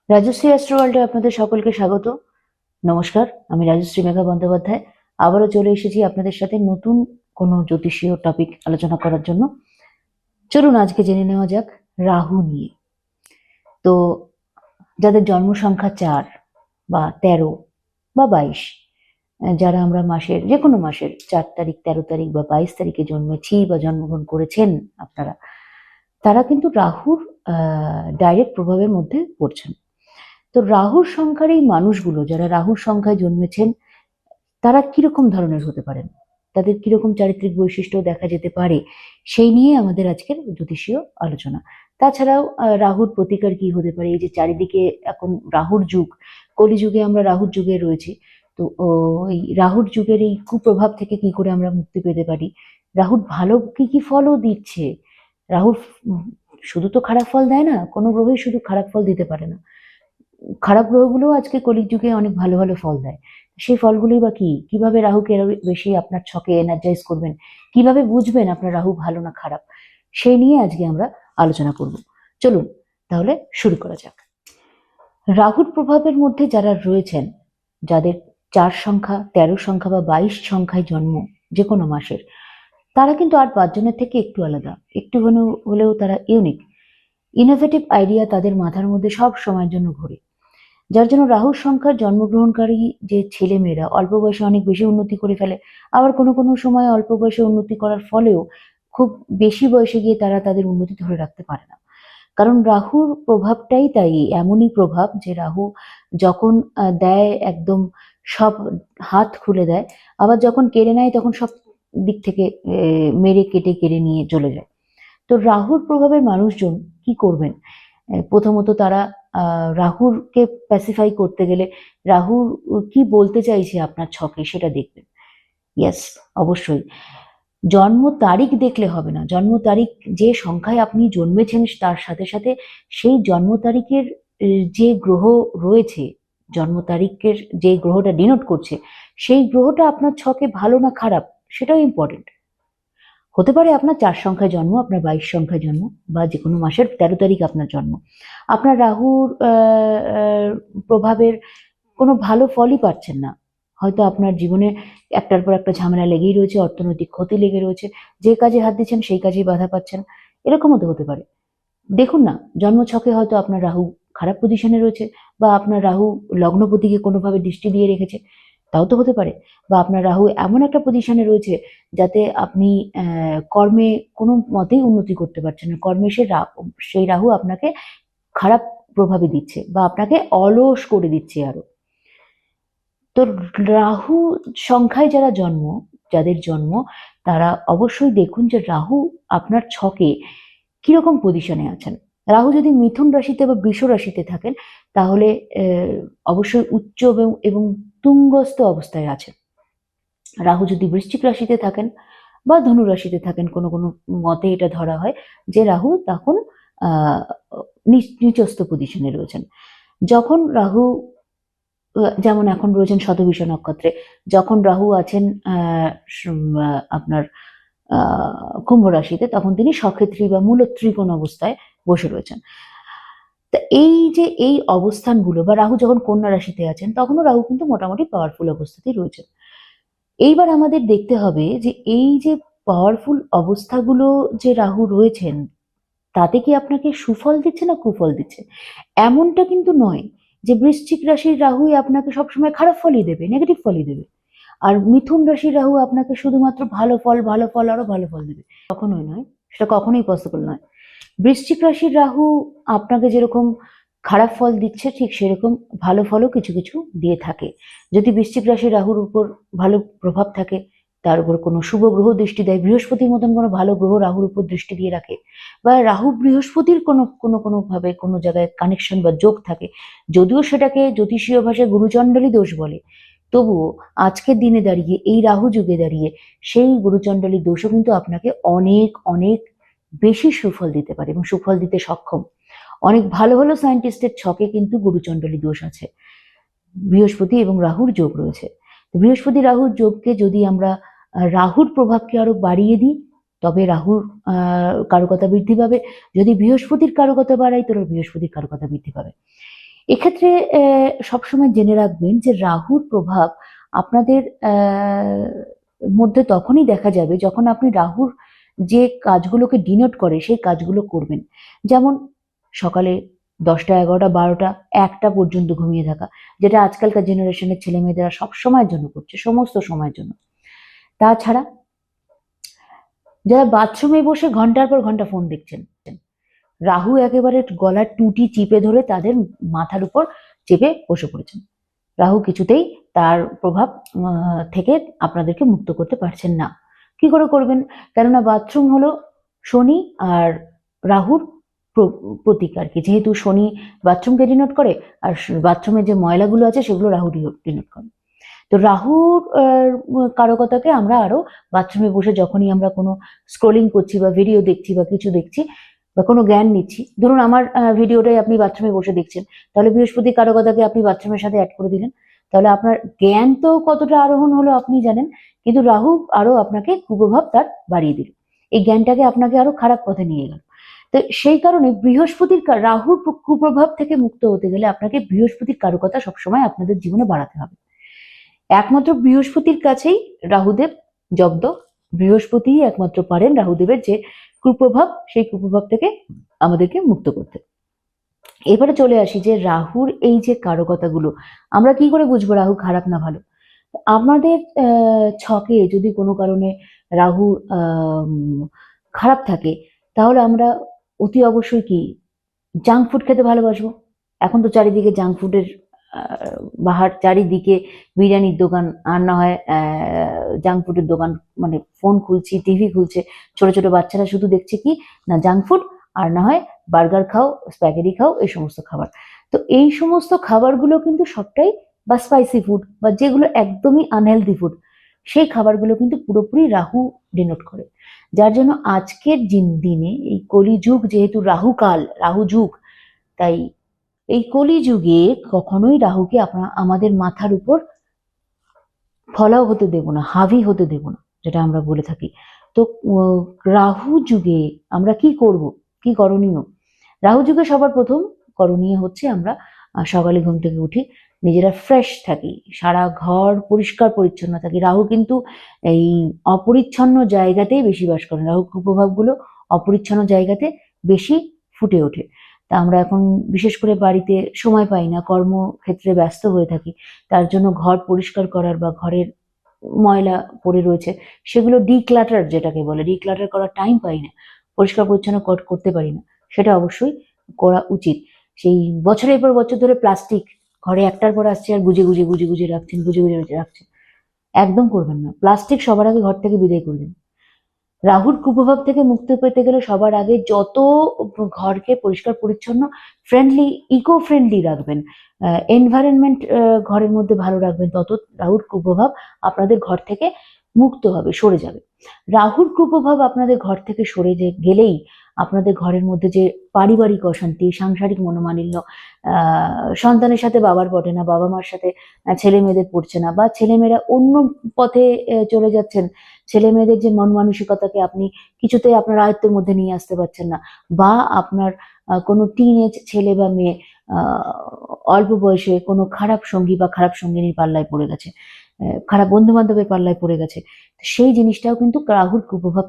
Rajshri astro ওয়ার্ল্ডে আপনাদের সকলকে স্বাগত। নমস্কার, আমি রাজশ্রী মেঘা বন্দ্যোপাধ্যায়। আবারও চলে এসেছি আপনাদের সাথে নতুন কোনো জ্যোতিষীয় টপিক আলোচনা করার জন্য। চলুন আজকে জেনে নেওয়া যাক রাহু নিয়ে। তো যাদের জন্ম সংখ্যা 4 বা 13 বা 22, যারা আমরা মাসের যে কোনো মাসের 4 তারিখ, 13 তারিখ বা 22 তারিখে জন্মেছি বা জন্মগ্রহণ করেছেন আপনারা, তারা কিন্তু রাহুর ডাইরেক্ট প্রভাবের মধ্যে পড়ছেন। তো রাহুর সংখ্যার এই মানুষগুলো, যারা রাহুর সংখ্যায় জন্মেছেন, তারা কিরকম ধরনের হতে পারেন, তাদের কিরকম চারিত্রিক বৈশিষ্ট্য দেখা যেতে পারে, সেই নিয়ে আমাদের আজকের জ্যোতিষীয় আলোচনা। তাছাড়াও রাহুর প্রতিকার কি হতে পারে। এই যে চারিদিকে এখন রাহুর যুগ, কলিযুগে আমরা রাহুর যুগে রয়েছি। তো এই রাহুর যুগের এই কুপ্রভাব থেকে কি করে আমরা মুক্তি পেতে পারি, রাহুর ভালো কি কি ফলও দিচ্ছে। রাহুর শুধু তো খারাপ ফল দেয় না, কোনো গ্রহই শুধু খারাপ ফল দিতে পারে না। খারাপ গ্রহগুলো আজকে কলির যুগে অনেক ভালো ভালো ফল দেয়। সেই ফলগুলোই বা কি, কিভাবে রাহুকে আরো বেশি আপনার ছকে এনার্জাইজ করবেন, কিভাবে বুঝবেন আপনার রাহু ভালো না খারাপ, সেই নিয়ে আজকে আমরা আলোচনা করব। চলুন তাহলে শুরু করা যাক। রাহুর প্রভাবের মধ্যে যারা রয়েছেন, যাদের 4 সংখ্যা, 13 সংখ্যা বা 22 সংখ্যায় জন্ম যে কোনো মাসের, তারা কিন্তু আর 5 জনের থেকে একটু আলাদা, একটু হলেও তারা ইউনিক। ইনোভেটিভ আইডিয়া তাদের মাথার মধ্যে সব সময়ের জন্য ঘোরে, যার জন্য রাহুর সংখ্যার জন্মগ্রহণকারী যে ছেলে মেয়েরা অল্প বয়সে অনেক বেশি উন্নতি করে ফেলে। আবার কোনো কোনো সময় অল্প বয়সে উন্নতি করার ফলেও খুব বেশি বয়সে গিয়ে তারা তাদের উন্নতি ধরে রাখতে পারে না। কারণ রাহুর প্রভাবটাই তাই, এমনই প্রভাব যে রাহু যখন দেয় একদম সব হাত খুলে দেয়, আবার যখন কেড়ে নেয় তখন সব দিক থেকে মেরে কেটে কেড়ে নিয়ে চলে যায়। তো রাহুর প্রভাবের মানুষজন কি করবেন? প্রথমত তারা রাহুরকে প্যাসিফাই করতে গেলে রাহু কি বলতে চাইছে আপনার ছকে সেটা দেখবেন। ইয়েস, অবশ্যই। জন্ম তারিখ দেখলে হবে না, জন্ম তারিখ যে সংখ্যায় আপনি জন্মেছেন তার সাথে সাথে সেই জন্ম তারিখের যে গ্রহ রয়েছে, জন্ম তারিখের যে গ্রহটা ডিনোট করছে, সেই গ্রহটা আপনার ছকে ভালো না খারাপ সেটাও ইম্পর্টেন্ট। হতে পারে আপনার 4 সংখ্যায় জন্ম, আপনার 22 সংখ্যায় জন্ম, বা যে কোনো মাসের 13 তারিখ আপনার জন্ম, আপনার রাহুর প্রভাবের কোনো ভালো ফলই পাচ্ছেন না। হয়তো আপনার জীবনে একটার পর একটা ঝামেলা লেগেই রয়েছে, অর্থনৈতিক ক্ষতি লেগে রয়েছে, যে কাজে হাত দিচ্ছেন সেই কাজেই বাধা পাচ্ছেন, এরকমও তো হতে পারে। দেখুন না, জন্মছকে হয়তো আপনার রাহু খারাপ পজিশনে রয়েছে, বা আপনার রাহু লগ্নপতিকে কোনোভাবে দৃষ্টি দিয়ে রেখেছে, তাও তো হতে পারে। বা আপনার রাহু এমন একটা পজিশনে রয়েছে যাতে আপনি কর্মে কোনো মতেই উন্নতি করতে পারছেন না, কর্মে সেই রাহু আপনাকে খারাপ প্রভাবে দিচ্ছে বা আপনাকে অলস করে দিচ্ছে আরো। তো রাহু সংখ্যায় যারা জন্ম, যাদের জন্ম, তারা অবশ্যই দেখুন যে রাহু আপনার ছকে কিরকম পজিশনে আছেন। রাহু যদি মিথুন রাশিতে বা বৃষ রাশিতে থাকেন, তাহলে অবশ্যই উচ্চ এবং তুঙ্গস্থ অবস্থায় আছেন। রাহু যদি বৃশ্চিক রাশিতে থাকেন বা ধনু রাশিতে থাকেন, কোনো কোনো মতে এটা ধরা হয় যে রাহু তখন আহ নিচস্থ পজিশনে রয়েছেন। যখন রাহু যেমন এখন রয়েছেন শতবিষা নক্ষত্রে, যখন রাহু আছেন আপনার কুম্ভ রাশিতে, তখন তিনি সক্ষেত্রী বা মূল ত্রিকোণ অবস্থায় বসে রয়েছেন। তা এই যে এই অবস্থানগুলো, বা রাহু যখন কন্যা রাশিতে আছেন তখনও রাহু কিন্তু মোটামুটি পাওয়ারফুল অবস্থাতেই রয়েছেন। এইবার আমাদের দেখতে হবে যে এই যে পাওয়ারফুল অবস্থাগুলো যে রাহু রয়েছেন, তাতে কি আপনাকে সুফল দিচ্ছে না কুফল দিচ্ছে? এমনটা কিন্তু নয় যে বৃশ্চিক রাশির রাহুই আপনাকে সবসময় খারাপ ফলই দেবে, নেগেটিভ ফলই দেবে, আর মিথুন রাশির রাহু আপনাকে শুধুমাত্র ভালো ফল, ভালো ফল, আরো ভালো ফল দেবে। কখনোই নয়, সেটা কখনোই পসিবল নয়। বৃশ্চিক রাশির রাহু আপনাকে যেরকম খারাপ ফল দিচ্ছে, ঠিক সেরকম ভালো ফলও কিছু কিছু দিয়ে থাকে। যদি বৃশ্চিক রাশির রাহুর উপর ভালো প্রভাব থাকে, তার উপর কোনো শুভ গ্রহ দৃষ্টি দেয়, বৃহস্পতির মতন কোনো ভালো গ্রহ রাহুর উপর দৃষ্টি দিয়ে রাখে, বা রাহু বৃহস্পতির কোনো কোনো কোনো ভাবে কোনো জায়গায় কানেকশন বা যোগ থাকে, যদিও সেটাকে জ্যোতিষীয় ভাষায় গুরুচণ্ডলী দোষ বলে, তবুও আজকের দিনে দাঁড়িয়ে, এই রাহু যুগে দাঁড়িয়ে, সেই গুরুচণ্ডলী দোষও কিন্তু আপনাকে অনেক অনেক বেশি সুফল দিতে পারে এবং সুফল দিতে সক্ষম। অনেক ভালো ভালো সায়েন্টিস্টের ছকে কিন্তু গুরুচণ্ডলী দোষ আছে, বৃহস্পতি এবং রাহুর যোগ রয়েছে। বৃহস্পতি রাহুর যোগকে যদি আমরা রাহুর প্রভাবকে আরো বাড়িয়ে দিই, তবে রাহুর কারকতা বৃদ্ধি পাবে। যদি বৃহস্পতির কারকতা বাড়াই, তাহলে বৃহস্পতির কারকতা বৃদ্ধি পাবে। এক্ষেত্রে সবসময় জেনে রাখবেন যে রাহুর প্রভাব আপনাদের মধ্যে তখনই দেখা যাবে যখন আপনি রাহুর যে কাজগুলোকে ডিনোট করে সেই কাজগুলো করবেন। যেমন সকালে 10টা, 11টা, 12টা, 1টা পর্যন্ত ঘুমিয়ে থাকা, যেটা আজকালকার জেনারেশনের ছেলে মেয়েদেরা সব সময়ের জন্য করছে, সমস্ত সময়ের জন্য। তাছাড়া যারা বাথরুমে বসে ঘন্টার পর ঘন্টা ফোন দেখছেন, রাহু একেবারে গলার টুটি চিপে ধরে তাদের মাথার উপর চেপে বসে পড়েছেন। রাহু কিছুতেই তার প্রভাব থেকে আপনাদেরকে মুক্ত করতে পারছেন না। কি করে করবেন? কেননা বাথরুম হলো শনি আর রাহুর প্রতীক আর কি। যেহেতু শনি বাথরুমকে ডিনোট করে, আর বাথরুমে যে ময়লাগুলো আছে সেগুলো রাহু ডিনোট করে। তো রাহুর কারকতাকে আমরা আরো বাথরুমে বসে যখনই আমরা কোনো স্ক্রোলিং করছি বা ভিডিও দেখছি বা কিছু দেখছি বা কোনো জ্ঞান নিচ্ছি, ধরুন আমার ভিডিওটাই আপনি বাথরুমে বসে দেখছেন, তাহলে বৃহস্পতি কারকতাকে আপনি বাথরুমের সাথে অ্যাড করে দিলেন, তাহলে আপনার জ্ঞান তো কতটা আরোহণ হলো আপনি জানেন, কিন্তু রাহু আরো আপনাকে কুপ্রভাব তার বাড়িয়ে দিল, এই জ্ঞানটাকে আপনাকে আরো খারাপ পথে নিয়ে গেল। তো সেই কারণে বৃহস্পতির রাহুর কুপ্রভাব থেকে মুক্ত হতে গেলে আপনাকে বৃহস্পতির কারকতা সবসময় আপনাদের জীবনে বাড়াতে হবে। একমাত্র বৃহস্পতির কাছেই রাহুদেব জব্দ, বৃহস্পতিই একমাত্র পারেন রাহুদেবের যে কুপ্রভাব, সেই কুপ্রভাব থেকে আমাদেরকে মুক্ত করতে। এবারে চলে আসি যে রাহুর এই যে কারকতাগুলো আমরা কি করে বুঝবো রাহু খারাপ না ভালো। আমাদের ছকে যদি কোনো কারণে রাহু খারাপ থাকে, তাহলে আমরা অতি অবশ্যই কি জাঙ্ক ফুড খেতে ভালোবাসবো। এখন তো চারিদিকে জাঙ্ক ফুডের বাহার, চারিদিকে বিরিয়ানির দোকান, আর না হয় জাঙ্ক ফুডের দোকান, মানে ফোন খুলছি, টিভি খুলছে, ছোট ছোট বাচ্চারা শুধু দেখছে কি না জাঙ্ক ফুড, আর না হয় বার্গার খাও, স্প্যাগেটি খাও, এই সমস্ত খাবার। তো এই সমস্ত খাবারগুলো কিন্তু সবটাই, বা স্পাইসি ফুড, বা যেগুলো একদমই আনহেলদি ফুড, সেই খাবারগুলো কিন্তু পুরোপুরি রাহু ডিনোট করে। যার জন্য আজকের দিনে এই কলিযুগ, যেহেতু রাহুকাল, রাহু যুগ, তাই এই কলিযুগে কখনোই রাহুকে আমাদের মাথার উপর ফলাও হতে দেব না, হাভি হতে দেব না, যেটা আমরা বলে থাকি। তো রাহু যুগে আমরা কি করব, কি করণীয়? রাহু যুগে সবার প্রথম করণীয় হচ্ছে আমরা সকালে ঘুম থেকে উঠি, নিজেরা ফ্রেশ থাকি, সারা ঘর পরিষ্কার পরিচ্ছন্ন থাকি। রাহু কিন্তু এই অপরিচ্ছন্ন জায়গাতেই বেশি বাস করেন, রাহু কুপ্রভাবগুলো অপরিচ্ছন্ন জায়গাতে বেশি ফুটে ওঠে। তা আমরা এখন বিশেষ করে বাড়িতে সময় পাই না, কর্মক্ষেত্রে ব্যস্ত হয়ে থাকি, তার জন্য ঘর পরিষ্কার করার বা ঘরের ময়লা পড়ে রয়েছে সেগুলো ডিক্লাটার, যেটাকে বলে ডিক্লাটার করার টাইম পাই না, পরিষ্কার পরিচ্ছন্ন করতে পারি না, সেটা অবশ্যই করা উচিত। সেই বছরের পর বছর ধরে প্লাস্টিক ঘরে একটার পর আসছে আর গুজে গুজে গুজে গুজে রাখছেন, গুজে গুজে রাখছেন, একদম করবেন না। প্লাস্টিক সবার আগে ঘর থেকে বিদায় করে দিন। রাহুর কুপ্রভাব থেকে মুক্তি পেতে গেলে সবার আগে যত ঘরকে পরিষ্কার পরিচ্ছন্ন, ফ্রেন্ডলি, ইকো ফ্রেন্ডলি রাখবেন, এনভায়রনমেন্ট ঘরের মধ্যে ভালো রাখবেন, তত রাহুর কুপ্রভাব আপনাদের ঘর থেকে মুক্ত হবে, সরে যাবে। রাহুর কুপ্রভাব আপনাদের ঘর থেকে সরে গেলেই আপনাদের ঘরের মধ্যে যে পারিবারিক অশান্তি, সাংসারিক মনোমালিন্য, সন্তানের সাথে বাবার পটে না, বাবা মার সাথে ছেলে মেয়েদের পড়ছে না, বা ছেলেমেয়েরা অন্য পথে চলে যাচ্ছেন, ছেলে মেয়েদের যে মন মানসিকতাকে আপনি কিছুতেই আপনার আয়ত্তের মধ্যে নিয়ে আসতে পারছেন না, বা আপনার কোনো টিনেজ ছেলে বা মেয়ে অল্প বয়সে কোনো খারাপ সঙ্গী বা খারাপ সঙ্গিনীর পাল্লায় পড়ে গেছে, খারাপ বন্ধু বান্ধবের পাল্লায় পড়ে গেছে, সেই জিনিসটাও কিন্তু রাহুর কুপ্রভাব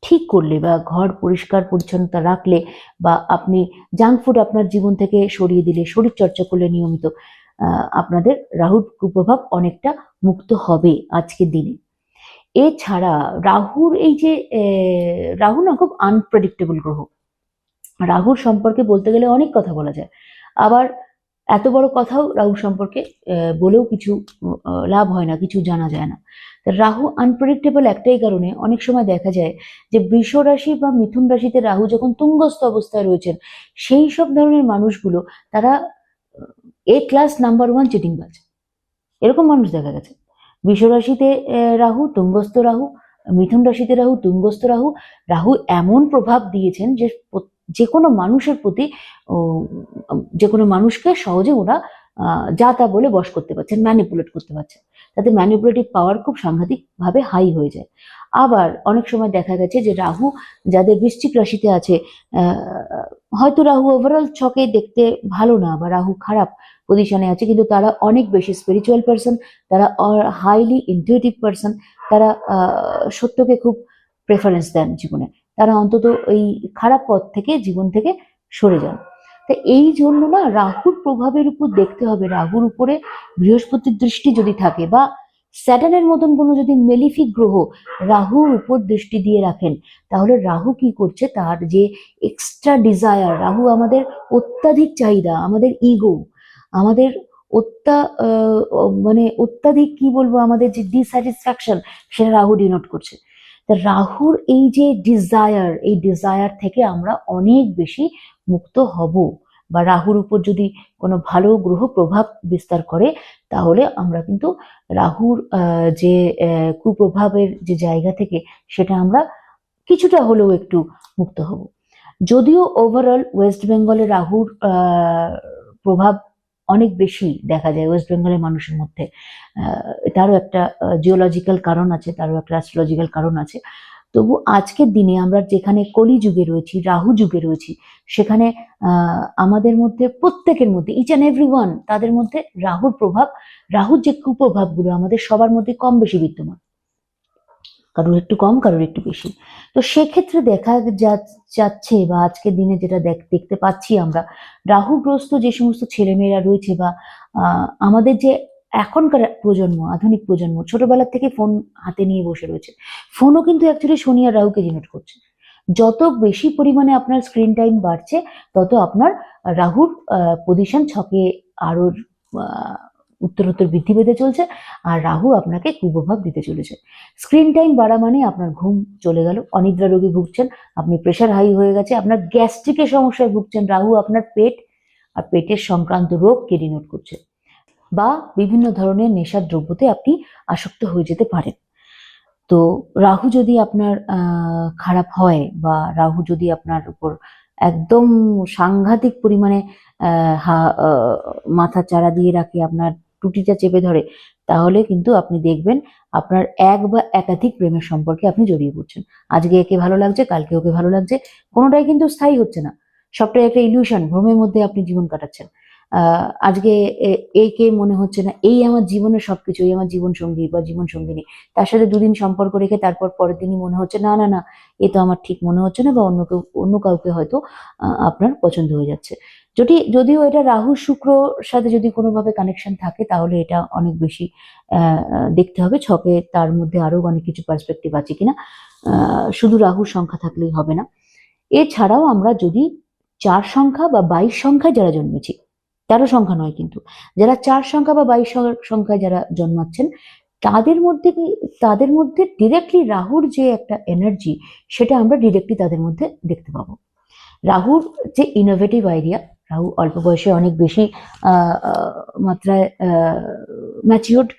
ঠিক করলে বা ঘর পরিষ্কার পরিচ্ছন্নতা রাখলে, বা আপনি জাঙ্ক ফুড আপনার জীবন থেকে সরিয়ে দিলে, শরীর চর্চা করলে নিয়মিত, আপনাদের রাহুর কুপ্রভাব অনেকটা মুক্ত হবে আজকের দিনে। এছাড়া রাহুর এই যে রাহু না খুব আনপ্রেডিক্টেবল গ্রহ। রাহুর সম্পর্কে বলতে গেলে অনেক কথা বলা যায়, আবার এত বড় কথাও রাহু সম্পর্কে বলেও কিছু লাভ হয় না, কিছু জানা যায় না। রাহু আনপ্রেডিক্টেবল একটাই কারণে অনেক সময় দেখা যায় যে বৃষ রাশি বা মিথুন রাশিতে রাহু যখন তুঙ্গস্থ অবস্থায় রয়েছেন, সেই সব ধরনের মানুষগুলো তারা ক্লাস নাম্বার 1 চিটিংবাজ, এরকম মানুষ দেখা গেছে। বৃষ রাশিতে রাহু, তুঙ্গস্থ রাহু, মিথুন রাশিতে রাহু, তুঙ্গস্থ রাহু, রাহু এমন প্রভাব দিয়েছেন যে যে কোনো মানুষের প্রতি, যে কোনো মানুষকে সহজে ওরা যা তা বলে বশ করতে পারছেন, ম্যানিপুলেট করতে পারছেন, তাতে ম্যানিপুলেটিভ পাওয়ার খুব সাংঘাতিক ভাবে হাই হয়ে যায়। আবার অনেক সময় দেখা গেছে যে রাহু যাদের বৃশ্চিক রাশিতে আছে, হয়তো রাহু ওভারঅল ছকে দেখতে ভালো না বা রাহু খারাপ পজিশনে আছে, কিন্তু তারা অনেক বেশি স্পিরিচুয়াল পার্সন, তারা হাইলি ইনটিউটিভ পার্সন, তারা সত্যকে খুব প্রেফারেন্স দেন জীবনে, তারা অন্তত এই খারাপ পথ থেকে জীবন থেকে সরে যান। তো এই জন্য না রাহুর প্রভাবের উপর দেখতে হবে, রাহুর উপরে বৃহস্পতির দৃষ্টি যদি থাকে বা স্যাটার্নের মতন কোনো যদি মেলিফিক গ্রহ রাহুর উপর দৃষ্টি দিয়ে রাখেন, তাহলে রাহু কি করছে, তার যে এক্সট্রা ডিজায়ার, রাহু আমাদের অত্যাধিক চাহিদা, আমাদের ইগো, আমাদের মানে অত্যাধিক কি বলবো, আমাদের যে ডিস্যাটিসফ্যাকশন, সেটা রাহু ডিনোট করছে। তা রাহুর এই যে ডিজায়ার, এই ডিজায়ার থেকে আমরা অনেক বেশি মুক্ত হব, বা রাহুর উপর যদি কোনো ভালো গ্রহ প্রভাব বিস্তার করে, তাহলে আমরা কিন্তু রাহুর যে কুপ্রভাবের যে জায়গা থেকে সেটা আমরা কিছুটা হলেও একটু মুক্ত হব। যদিও ওভারঅল ওয়েস্ট বেঙ্গলে রাহুর প্রভাব অনেক বেশি দেখা যায় ওয়েস্ট বেঙ্গলের মানুষের মধ্যে, তারও একটা জিওলজিক্যাল কারণ আছে, তারও একটা অ্যাস্ট্রোলজিক্যাল কারণ আছে। তবু আজকের দিনে আমরা যেখানে কলি যুগে রয়েছি, রাহু যুগে রয়েছি, সেখানে আমাদের মধ্যে প্রত্যেকের মধ্যে, ইচ অ্যান্ড এভরি ওয়ান, তাদের মধ্যে রাহুর প্রভাব, রাহুর যে কুপ্রভাবগুলো আমাদের সবার মধ্যে কম বেশি বিদ্যমান, কারোর একটু কম, কারোর একটু বেশি। তো সেক্ষেত্রে দেখা যাচ্ছে বা আজকের দিনে যেটা দেখতে পাচ্ছি আমরা, রাহুগ্রস্ত যে সমস্ত ছেলেমেয়েরা রয়েছে বা আমাদের যে এখনকার প্রজন্ম, আধুনিক প্রজন্ম ছোটবেলা থেকে ফোন হাতে নিয়ে বসে রয়েছে, ফোনও কিন্তু অ্যাকচুয়ালি শনি আর রাহুকে ডিনোট করছে। যত বেশি পরিমাণে আপনার স্ক্রিন টাইম বাড়ছে, তত আপনার রাহুর পজিশন ছকে আরো উত্তরোত্তর বৃদ্ধি পেতে চলছে, আর রাহু আপনাকে কুপ্রভাব দিতে চলেছে। স্ক্রিন টাইম বাড়া মানে আপনার ঘুম চলে গেল, অনিদ্রা রোগে ভুগছেন, আপনি প্রেশার হাই হয়ে গেছে, আপনার গ্যাস্ট্রিকের সমস্যায় ভুগছেন, রাহু আপনার পেট আর পেটের সংক্রান্ত রোগকে ডিনোট করছে, বা বিভিন্ন ধরনের নেশার দ্রব্যতে আপনি আসক্ত হয়ে যেতে পারেন। তো রাহু যদি আপনার খারাপ হয়, বা রাহু যদি আপনার উপর একদম সাংঘাতিক পরিমাণে মাথা চারা দিয়ে রাখে, আপনার টুটিটা চেপে ধরে, তাহলে কিন্তু আপনি দেখবেন আপনার এক বা একাধিক প্রেমের সম্পর্কে আপনি জড়িয়ে পড়ছেন। আজকে একে ভালো লাগছে, কালকে ওকে ভালো লাগছে, কোনোটাই কিন্তু স্থায়ী হচ্ছে না, সবটাই একটা ইলিউশন, ভ্রমের মধ্যে আপনি জীবন কাটাচ্ছেন। আজকে একে মনে হচ্ছে না এই আমার জীবনের সবকিছু, এই আমার জীবন সঙ্গী বা জীবন সঙ্গিনী, তার সাথে দুদিন সম্পর্ক রেখে তারপর পরের দিনই মনে হচ্ছে না না না, এ তো আমার ঠিক মনে হচ্ছে না, বা অন্য কাউকে হয়তো আপনার পছন্দ হয়ে যাচ্ছে। যদিও এটা রাহু শুক্র সাথে যদি কোনোভাবে কানেকশন থাকে, তাহলে এটা অনেক বেশি দেখতে হবে ছকে, তার মধ্যে আরো অনেক কিছু পার্সপেক্টিভ আছে কিনা, শুধু রাহুর সংখ্যা থাকলেই হবে না। এছাড়াও আমরা যদি 4 সংখ্যা বা 22 সংখ্যায় যারা জন্মেছি, 13 সংখ্যা নয় কিন্তু, যারা 4 সংখ্যা বা 22 সংখ্যায় যারা জন্মাচ্ছেন, তাদের মধ্যে ডিরেক্টলি রাহুর যে একটা এনার্জি, সেটা আমরা ডিরেক্টলি তাদের মধ্যে দেখতে পাবো। রাহুর যে ইনোভেটিভ আইডিয়া, রাহু অল্প বয়সে অনেক বেশি মাত্রায় ম্যাচিওর্ড,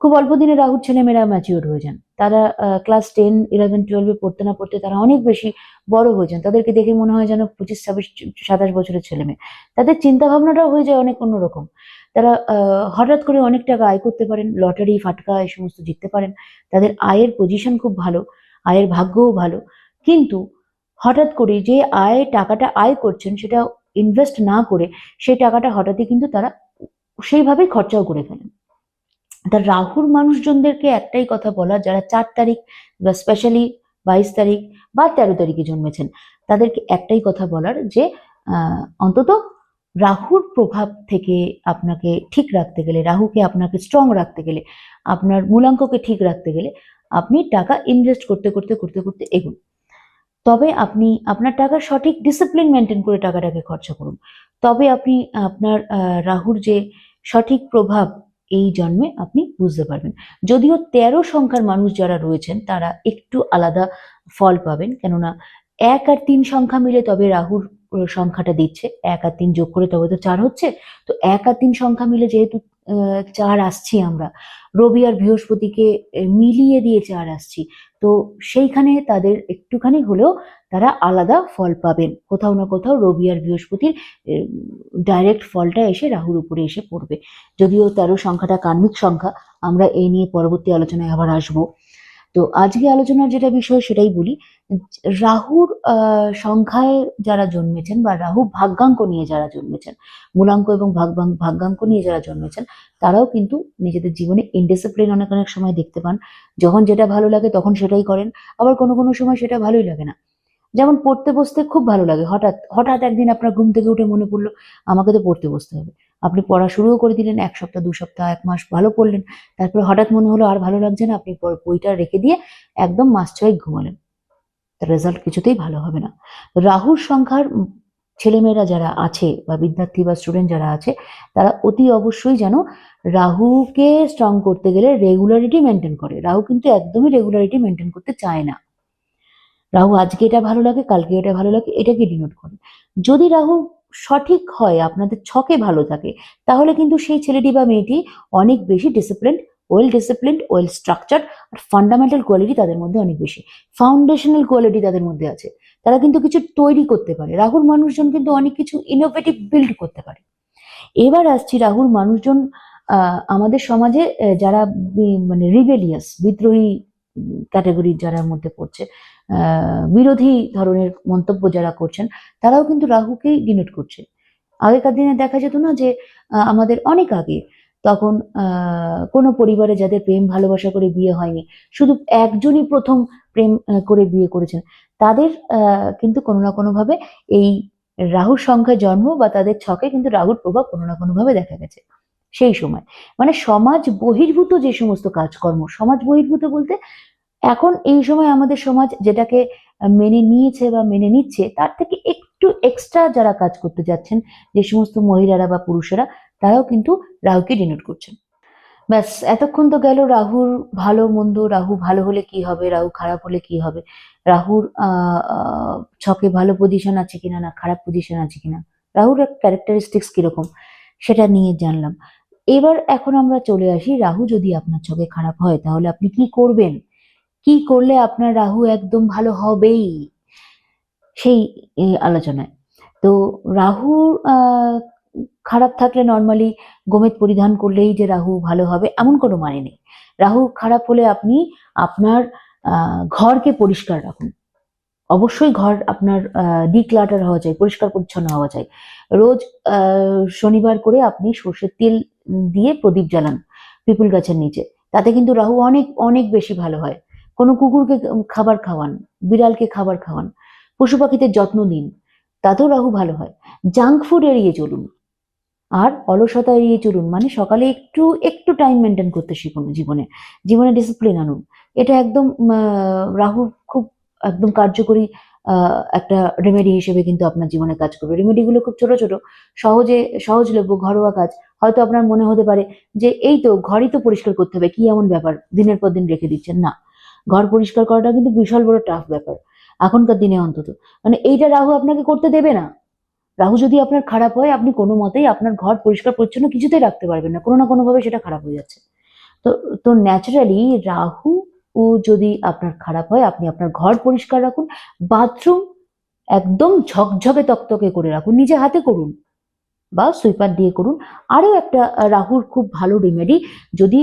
খুব অল্প দিনে রাহুর ছেলেমেয়েরা ম্যাচিওর হয়ে যান, তারা ক্লাস 10, 11, 12 পড়তে না পড়তে তারা অনেক বেশি বড় হয়ে যান, তাদেরকে দেখে মনে হয় যেন 25, 26, 27 বছরের ছেলে মেয়ে। তাদের চিন্তা ভাবনাটাও হয়ে যায় অনেক অন্যরকম। তারা হঠাৎ করে অনেক টাকা আয় করতে পারেন, লটারি ফাটকা এই সমস্ত জিততে পারেন, তাদের আয়ের পজিশন খুব ভালো, আয়ের ভাগ্যও ভালো। কিন্তু হঠাৎ করে যে টাকাটা আয় করছেন, সেটা ইনভেস্ট না করে সেই টাকাটা হঠাৎই কিন্তু তারা সেইভাবেই খরচাও করে ফেলেন। তা রাহুর মানুষজনদেরকে একটাই কথা বলা, যারা 4 তারিখ বা স্পেশালি 22 তারিখ বা 13 তারিখে জন্মেছেন, তাদেরকে একটাই কথা বলার যে অন্তত রাহুর প্রভাব থেকে আপনাকে ঠিক রাখতে গেলে, রাহুকে আপনাকে স্ট্রং রাখতে গেলে, আপনার মূলাঙ্ককে ঠিক রাখতে গেলে, আপনি টাকা ইনভেস্ট করতে করতে করতে করতে এগুন। তবে আপনি আপনার টাকা সঠিক ডিসিপ্লিন মেনটেন করে টাকাটাকে খরচা করুন, তবে আপনি আপনার রাহুর যে সঠিক প্রভাব এই জন্মে আপনি বুঝতে পারবেন। যদিও 13 সংখ্যার মানুষ যারা রয়েছেন, তারা একটু আলাদা ফল পাবেন, কেননা 1 আর 3 সংখ্যা মিলে তবে রাহুর সংখ্যাটা দিচ্ছে, 1 আর 3 যোগ করে তবে তো 4 হচ্ছে। তো 1 আর 3 সংখ্যা মিলে যেহেতু 4 আসছি আমরা, রবি আর বৃহস্পতিকে মিলিয়ে দিয়ে 4 আসছি, তো সেইখানে তাদের একটুখানি হলেও তারা আলাদা ফল পাবেন, কোথাও না কোথাও রবি আর বৃহস্পতির ডাইরেক্ট ফলটা এসে রাহুর উপরে এসে পড়বে। যদিও 13 সংখ্যাটা কার্মিক সংখ্যা, আমরা এই নিয়ে পরবর্তী আলোচনায় আবার আসবো। তো আজকে আলোচনার যেটা বিষয় সেটাই বলি। রাহুর সংখ্যায় যারা জন্মেছেন বা রাহু ভাগ্যাঙ্ক নিয়ে যারা জন্মেছেন, মূলাঙ্ক এবং ভাগ্যাঙ্ক নিয়ে যারা জন্মেছেন, তারাও কিন্তু নিজেদের জীবনে ইনডিসিপ্লিন অনেক অনেক সময় দেখতে পান। যখন যেটা ভালো লাগে তখন সেটাই করেন, আবার কোনো কোনো সময় সেটা ভালোই লাগে না। যেমন পড়তে বসতে খুব ভালো লাগে, হঠাৎ হঠাৎ একদিন আপনার ঘুম থেকে উঠে মনে পড়লো আমাকে তো পড়তে বসতে হবে। আপনি পড়া শুরুও করে দিলেন, 1 সপ্তাহ 2 সপ্তাহ 1 মাস ভালো পড়লেন, তারপরে হঠাৎ মনে হলো আর ভালো লাগছে না, আপনি বইটা রেখে দিয়ে একদম মাস 6 ঘুমালেন। রেজাল্ট কিছুতেই ভালো হবে না। রাহুর সংখ্যার ছেলেমেয়েরা যারা আছে বা বিদ্যার্থী বা স্টুডেন্ট যারা আছে, তারা অতি অবশ্যই যেন রাহুকে স্ট্রং করতে গেলে রেগুলারিটি মেনটেন করে। রাহু কিন্তু একদমই রেগুলারিটি মেনটেন করতে চায় না। রাহু আজকে এটা ভালো লাগে, কালকে এটা ভালো লাগে, এটাকে ডিনোট করে। যদি রাহু সঠিক হয়, আপনাদের ছকে ভালো থাকে, তাহলে কিন্তু সেই ছেলেটি বা মেয়েটি অনেক বেশি ডিসিপ্লিনড, ওয়েল স্ট্রাকচার্ড, আর ফান্ডামেন্টাল কোয়ালিটি তাদের মধ্যে অনেক বেশি, ফাউন্ডেশনাল কোয়ালিটি তাদের মধ্যে আছে। তারা কিন্তু কিছু তৈরি করতে পারে। রাহুর মানুষজন কিন্তু অনেক কিছু ইনোভেটিভ বিল্ড করতে পারে। এবার আসছি রাহুর মানুষজন আমাদের সমাজে যারা মানে রিবেলিয়াস, বিদ্রোহী ক্যাটাগরির যারা মধ্যে পড়ছে, বিরোধী ধরনের মন্তব্য যারা করছেন, তারাও কিন্তু রাহুকেই ডিনোট করছে। আগেকার দিনে দেখা যেত না যে আমাদের অনেক আগে, তখন কোনো পরিবারে যাদের প্রেম ভালোবাসা করে বিয়ে হয়নি, শুধু একজনই প্রথম প্রেম করে বিয়ে করেছেন, তাদের কিন্তু কোনো না কোনো ভাবে এই রাহুর সংখ্যায় জন্ম বা তাদের ছকে কিন্তু রাহুর প্রভাব কোনো না কোনো ভাবে দেখা গেছে সেই সময়। মানে সমাজ বহির্ভূত যে সমস্ত কাজকর্ম, সমাজ বহির্ভূত বলতে এখন এই সময় আমাদের সমাজ যেটাকে মেনে নিয়েছে বা মেনে নিচ্ছে, তার থেকে একটু এক্সট্রা যারা কাজ করতে যাচ্ছেন, যে সমস্ত মহিলারা বা পুরুষেরা, তারাও কিন্তু রাহুকে ডিনোট করছেন। ব্যাস, এতক্ষণ তো গেল রাহুর ভালো মন্দ, রাহু ভালো হলে কি হবে, রাহু খারাপ হলে কি হবে, রাহুর ছকে ভালো পজিশন আছে কিনা, না খারাপ পজিশন আছে কিনা, রাহুর ক্যারেক্টারিস্টিক্স কিরকম, সেটা নিয়ে জানলাম। এখন আমরা চলে আসি, রাহু যদি আপনার ছকে খারাপ হয় তাহলে আপনি কি করবেন, কি করলে আপনার রাহু একদম ভালো হবেই, সেই আলোচনায়। তো রাহু খারাপ থাকলে নর্মালি গোমেদ পরিধান করলেই যে রাহু ভালো হবে এমন কোনো মানে নেই। রাহু খারাপ হলে আপনি আপনার ঘরকে পরিষ্কার রাখুন। অবশ্যই ঘর আপনার ডিক্লাটার হওয়া চাই, পরিষ্কার পরিচ্ছন্ন হওয়া চাই। রোজ শনিবার করে আপনি সর্ষের তেল দিয়ে প্রদীপ জ্বালান পিপুল গাছের নিচে, তাতে কিন্তু রাহু অনেক অনেক বেশি ভালো হয়। কোনো কুকুরকে খাবার খাওয়ান, বিড়ালকে খাবার খাওয়ান, পশু পাখিদের যত্ন দিন, তাতেও রাহু ভালো হয়। জাঙ্ক ফুড এড়িয়ে চলুন, আর অলসতা এড়িয়ে চলুন। মানে সকালে একটু একটু টাইম মেনটেন করতে শিখুন, জীবনে জীবনে ডিসিপ্লিন আনুন। এটা একদম রাহু খুব একদম কার্যকরী একটা রেমেডি হিসেবে কিন্তু আপনার জীবনে কাজ করবে। রেমেডিগুলো খুব ছোট ছোট, সহজলভ্য, ঘরোয়া কাজ। হয়তো আপনার মনে হতে পারে যে এই তো ঘরই তো পরিষ্কার করতে হবে, কি এমন ব্যাপার দিনের পর দিন রেখে দিচ্ছেন। না, ঘর পরিষ্কার করাটা কিন্তু বিশাল বড় টাফ ব্যাপার এখনকার দিনে অন্তত। মানে এইটা রাহু আপনাকে করতে দেবে না। রাহু যদি আপনার খারাপ হয়, আপনি কোনো মতেই আপনার ঘর পরিষ্কার পরিচ্ছন্ন কিছুতেই রাখতে পারবেন না, কোনো না কোনো ভাবে সেটা খারাপ হয়ে যাচ্ছে। তো তো ন্যাচারালি রাহু ও যদি আপনার খারাপ হয়, আপনি আপনার ঘর পরিষ্কার রাখুন, বাথরুম একদম ঝকঝকে তকতকে করে রাখুন, নিজে হাতে করুন বা সুইপার দিয়ে করুন। আরো একটা রাহুর খুব ভালো রেমেডি, যদি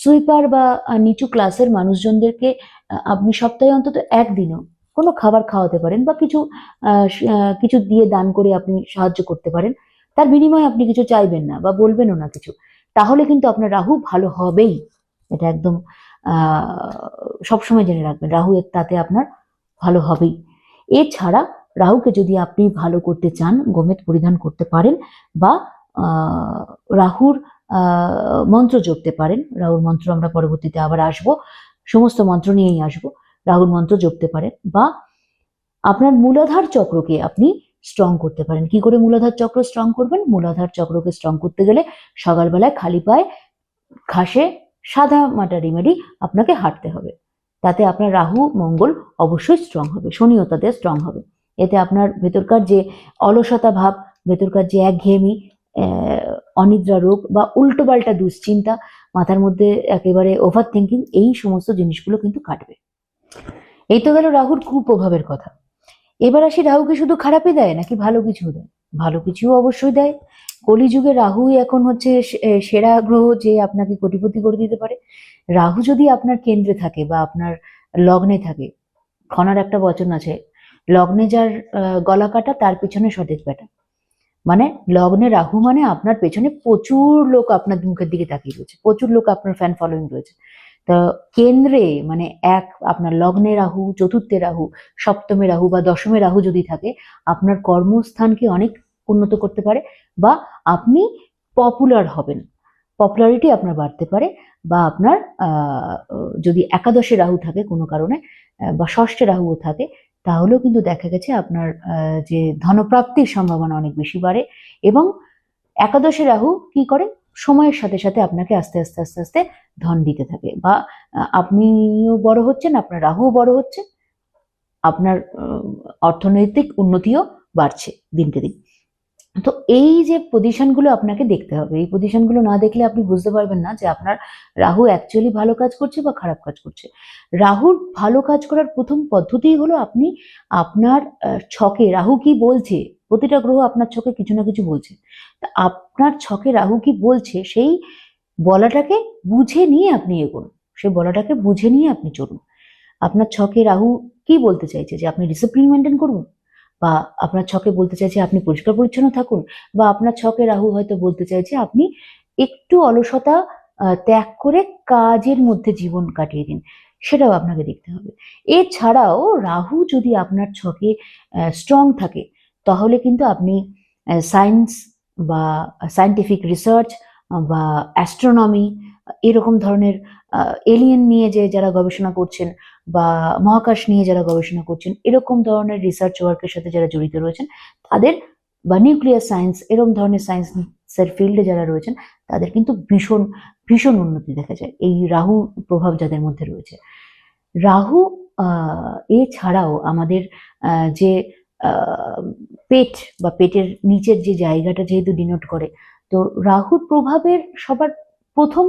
সুইপার বা নিচু ক্লাসের মানুষজনদেরকে আপনি সপ্তাহে অন্তত একদিনও কোনো খাবার খাওয়াতে পারেন বা কিছু দিয়ে দান করে আপনি সাহায্য করতে পারেন, তার বিনিময়ে আপনি কিছু চাইবেন না বা বলবেনও না কিছু, তাহলে কিন্তু আপনার রাহু ভালো হবেই। এটা একদম সবসময় জেনে রাখবেন, রাহু তাতে আপনার ভালো হবেই। এছাড়া রাহুকে যদি আপনি ভালো করতে চান, গোমেদ পরিধান করতে পারেন বা রাহুর মন্ত্র জপতে পারেন। রাহুর মন্ত্র আমরা পরবর্তীতে আবার আসবো, সমস্ত মন্ত্র নিয়েই আসবো। রাহুর মন্ত্র জপতে পারেন বা আপনার মূলাধার চক্রকে আপনি স্ট্রং করতে পারেন। কি করে মূলাধার চক্র স্ট্রং করবেন? মূলাধার চক্রকে স্ট্রং করতে গেলে সকালবেলায় খালি পায়ে ঘাসে সাদা মাটা রেমেডি আপনাকে হাঁটতে হবে। তাতে আপনার রাহু মঙ্গল অবশ্যই স্ট্রং হবে, শনিও তাতে স্ট্রং হবে। এতে আপনার ভেতরকার যে অলসতা ভাব, ভেতরকার যে একঘেয়েমি, অনিদ্রা রোগ বা উল্টোপাল্টা দুশ্চিন্তা, মাথার মধ্যে একেবারে ওভার থিঙ্কিং, এই সমস্ত জিনিসগুলো কিন্তু কাটবে। এই তো গেল রাহুর কুপ্রভাবের কথা। এবার আসি, রাহুকে শুধু খারাপই দেয় নাকি ভালো কিছু দেয়? ভালো কিছুও অবশ্যই দেয়। কলিযুগে রাহুই এখন হচ্ছে সেরা গ্রহ যে আপনাকে কোটিপতি করে দিতে পারে। রাহু যদি আপনার কেন্দ্রে থাকে বা আপনার লগ্নে থাকে, খনার একটা বচন আছে, লগ্নে যার গলা কাটা তার পেছনে সতেজ বেটা। মানে লগ্নে রাহু মানে আপনার পেছনে প্রচুর লোক আপনার মুখের দিকে তাকিয়ে রয়েছে, প্রচুর লোক আপনার ফ্যান ফলোয়িং রয়েছে। তো কেন্দ্রে মানে আপনার লগ্নে রাহু, চতুর্থে রাহু, সপ্তমে রাহু বা দশমে রাহু যদি থাকে, আপনার কর্মস্থানকে অনেক উন্নত করতে পারে, বা আপনি পপুলার হবেন, পপুলারিটি আপনার বাড়তে পারে। বা আপনার যদি একাদশে রাহু থাকে কোনো কারণে, বা ষষ্ঠে রাহুও থাকে, তাহলেও কিন্তু দেখা গেছে আপনার যে ধনপ্রাপ্তির সম্ভাবনা অনেক বেশি বাড়ে। এবং একাদশে রাহু কি করে, সময়ের সাথে সাথে আপনাকে আস্তে আস্তে আস্তে আস্তে ধন দিতে থাকে, বা আপনিও বড় হচ্ছেন, আপনার রাহুও বড় হচ্ছে, আপনার অর্থনৈতিক উন্নতিও বাড়ছে দিনকে দিন। তো এই যে পজিশনগুলো আপনাকে দেখতে হবে, এই পজিশনগুলো না দেখলে আপনি বুঝতে পারবেন না যে আপনার রাহু অ্যাকচুয়ালি ভালো কাজ করছে বা খারাপ কাজ করছে। রাহুর ভালো কাজ করার প্রথম পদ্ধতি হলো আপনি আপনার ছকে রাহু কি বলছে, প্রতিটা গ্রহ আপনার ছকে কিছু না কিছু বলছে, তা আপনার ছকে রাহু কি বলছে সেই বলাটাকে বুঝে নিয়ে আপনি এগোন, সেই বলাটাকে বুঝে নিয়ে আপনি চলুন। আপনার ছকে রাহু কি বলতে চাইছে, যে আপনি ডিসিপ্লিন মেনটেন করুন, বা আপনার ছকে বলতে চাইছে আপনি পরিষ্কার পরিচ্ছন্ন থাকুন, বা আপনার ছকে রাহু হয়তো বলতে চাইছে আপনি একটু অলসতা ত্যাগ করে কাজের মধ্যে জীবন কাটিয়ে দিন, সেটাও আপনাকে দেখতে হবে। এছাড়াও রাহু যদি আপনার ছকে স্ট্রং থাকে, তাহলে কিন্তু আপনি সায়েন্স বা সায়েন্টিফিক রিসার্চ বা অ্যাস্ট্রোনমি, এরকম ধরনের এলিয়েন নিয়ে যে যারা গবেষণা করছেন, বা মহাকাশ নিয়ে যারা গবেষণা করছেন, এরকম ধরনের রিসার্চ ওয়ার্কের সাথে যারা জড়িত রয়েছেন তাদের, বা নিউক্লিয়ার সায়েন্স এরকম ধরনের সায়েন্সের ফিল্ডে যারা রয়েছেন, তাদের কিন্তু ভীষণ ভীষণ উন্নতি দেখা যায় এই রাহু প্রভাব যাদের মধ্যে রয়েছে। রাহু এছাড়াও আমাদের যে পেট বা পেটের নিচের যে জায়গাটা যেহেতু ডিনোট করে, তো রাহুর প্রভাবের সবার প্রথম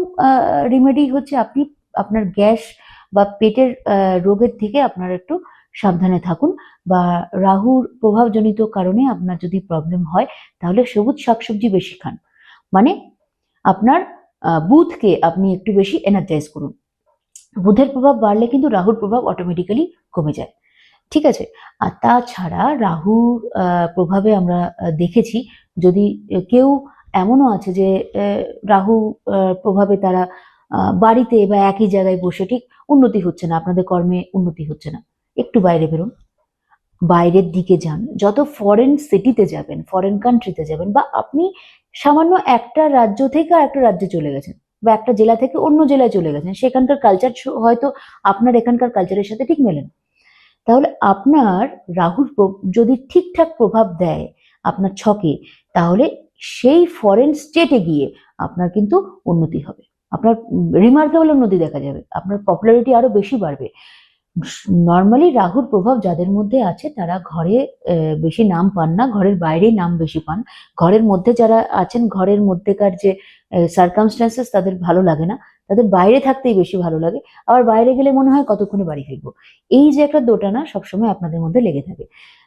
রেমেডি হচ্ছে আপনি আপনার গ্যাস বা পেটের রোগের থেকে আপনারা একটু সাবধানে থাকুন। বা রাহুর প্রভাবজনিত কারণে আপনার যদি প্রবলেম হয়, তাহলে সবুজ শাকসবজি বেশি খান। মানে আপনার বুধকে আপনি একটু বেশি এনার্জাইজ করুন। বুধের প্রভাব বাড়লে কিন্তু রাহুর প্রভাব অটোমেটিক্যালি কমে যায়। ঠিক আছে। আর তাছাড়া রাহুর প্রভাবে আমরা দেখেছি, যদি কেউ এমনও আছে যে রাহু প্রভাবে তারা বাড়িতে বা একই জায়গায় বসে ঠিক উন্নতি হচ্ছে না, আপনাদের কর্মে উন্নতি হচ্ছে না, একটু বাইরে বেরোন, বাইরের দিকে যান, যত ফরেন সিটিতে যাবেন, ফরেন কান্ট্রিতে যাবেন, বা আপনি সামান্য একটা রাজ্য থেকে আর একটা রাজ্যে চলে গেছেন, বা একটা জেলা থেকে অন্য জেলায় চলে গেছেন, সেখানকার কালচার হয়তো আপনার এখানকার কালচারের সাথে ঠিক মেলে না, তাহলে আপনার রাহুর যদি ঠিকঠাক প্রভাব দেয় আপনার ছকে, তাহলে সেই ফরেন স্টেটে গিয়ে আপনার কিন্তু উন্নতি হবে, আপনার রিমার্কেবল উন্নতি দেখা যাবে, আপনার পপুলারিটি আরো বেশি বাড়বে। নর্মালি রাহুর প্রভাব যাদের মধ্যে আছে তারা ঘরে বেশি নাম পান না, ঘরের বাইরেই নাম বেশি পান। ঘরের মধ্যে যারা আছেন, ঘরের মধ্যেকার যে সার্কামস্ট্যান্সেস তাদের ভালো লাগে না, তাদের বাইরে থাকতেই বেশি ভালো লাগে। আবার বাইরে গেলে মনে হয় কতক্ষণে বাড়ি ফিরবো, এই যে একটা দোটানা সবসময় আপনাদের মধ্যে লেগে থাকে।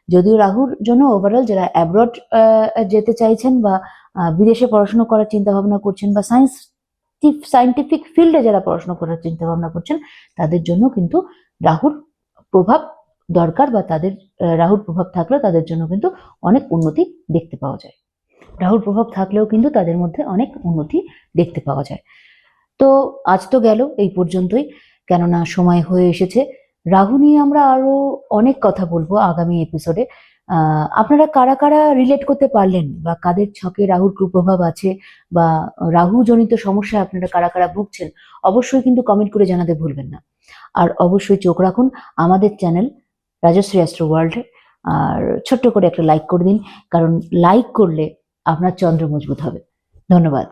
যদিও রাহুর জন্য ওভারঅল যারা অ্যাব্রড যেতে চাইছেন, বা বিদেশে পড়াশোনা করার চিন্তা ভাবনা করছেন, বা সায়েন্টিফিক ফিল্ডে যারা পড়াশোনা করার চিন্তা ভাবনা করছেন, তাদের জন্য কিন্তু রাহুর প্রভাব দরকার, বা তাদের রাহুর প্রভাব থাকলেও তাদের জন্য কিন্তু অনেক উন্নতি দেখতে পাওয়া যায়। রাহুর প্রভাব থাকলেও কিন্তু তাদের মধ্যে অনেক উন্নতি দেখতে পাওয়া যায়। তো আজ তো গেল এই পর্যন্তই, কেননা সময় হয়ে এসেছে। রাহু নিয়ে আমরা আরো অনেক কথা বলবো আগামী এপিসোডে। আপনারা কারা কারা রিলেট করতে পারলেন, বা কাদের ছকে রাহুর কুপ্রভাব আছে, বা রাহু জনিত সমস্যায় আপনারা কারা কারা ভুগছেন, অবশ্যই কিন্তু কমেন্ট করে জানাতে ভুলবেন না। আর অবশ্যই চোখ রাখুন আমাদের চ্যানেল রাজশ্রী অ্যাস্ট্রো ওয়ার্ল্ডে, আর ছোট্ট করে একটা লাইক করে দিন, কারণ লাইক করলে আপনার চন্দ্র মজবুত হবে। ধন্যবাদ।